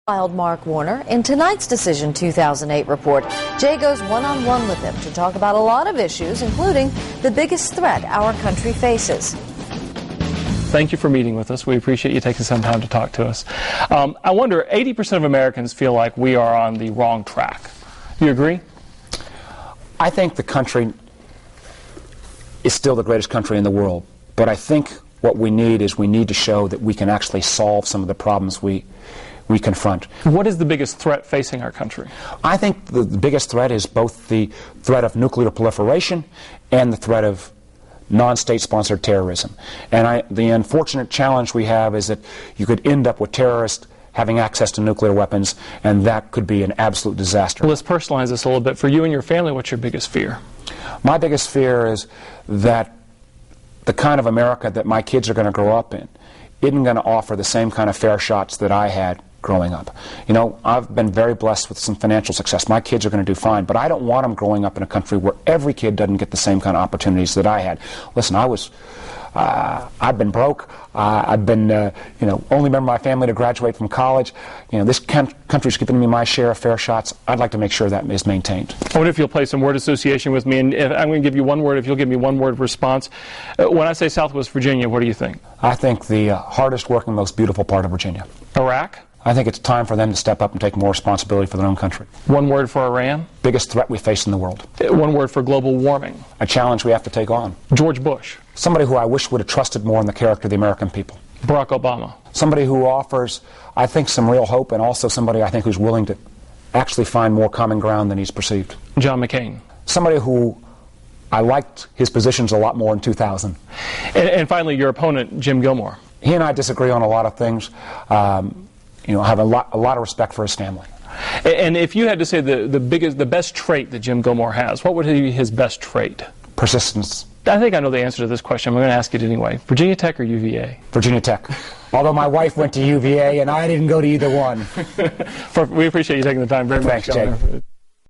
Mark Warner. In tonight's Decision 2008 report, Jay goes one-on-one with him to talk about a lot of issues, including the biggest threat our country faces. Thank you for meeting with us. We appreciate you taking some time to talk to us. I wonder, 80% of Americans feel like we are on the wrong track. Do you agree? I think the country is still the greatest country in the world, but I think what we need to show that we can actually solve some of the problems we confront. What is the biggest threat facing our country? I think the biggest threat is both the threat of nuclear proliferation and the threat of non-state sponsored terrorism. And the unfortunate challenge we have is that you could end up with terrorists having access to nuclear weapons, and that could be an absolute disaster. Well, let's personalize this a little bit. For you and your family, what's your biggest fear? My biggest fear is that the kind of America that my kids are going to grow up in isn't going to offer the same kind of fair shots that I had growing up. You know, I've been very blessed with some financial success. My kids are going to do fine, but I don't want them growing up in a country where every kid doesn't get the same kind of opportunities that I had. Listen, I've been broke. I've been, only member of my family to graduate from college. You know, this country's giving me my share of fair shots. I'd like to make sure that is maintained. I wonder if you'll play some word association with me, and I'm going to give you one word, if you'll give me one word response. When I say Southwest Virginia, what do you think? I think the hardest working, most beautiful part of Virginia. Iraq? I think it's time for them to step up and take more responsibility for their own country. One word for Iran? Biggest threat we face in the world. One word for global warming? A challenge we have to take on. George Bush? Somebody who I wish would have trusted more in the character of the American people. Barack Obama? Somebody who offers, I think, some real hope, and also somebody I think who's willing to actually find more common ground than he's perceived. John McCain? Somebody who I liked his positions a lot more in 2000. And finally, your opponent, Jim Gilmore? He and I disagree on a lot of things. I have a lot of respect for his family. And if you had to say the best trait that Jim Gilmore has, what would be his best trait? Persistence. I think I know the answer to this question. I'm going to ask it anyway. Virginia Tech or UVA? Virginia Tech. Although my wife went to UVA and I didn't go to either one. We appreciate you taking the time very much. Thanks, Jake.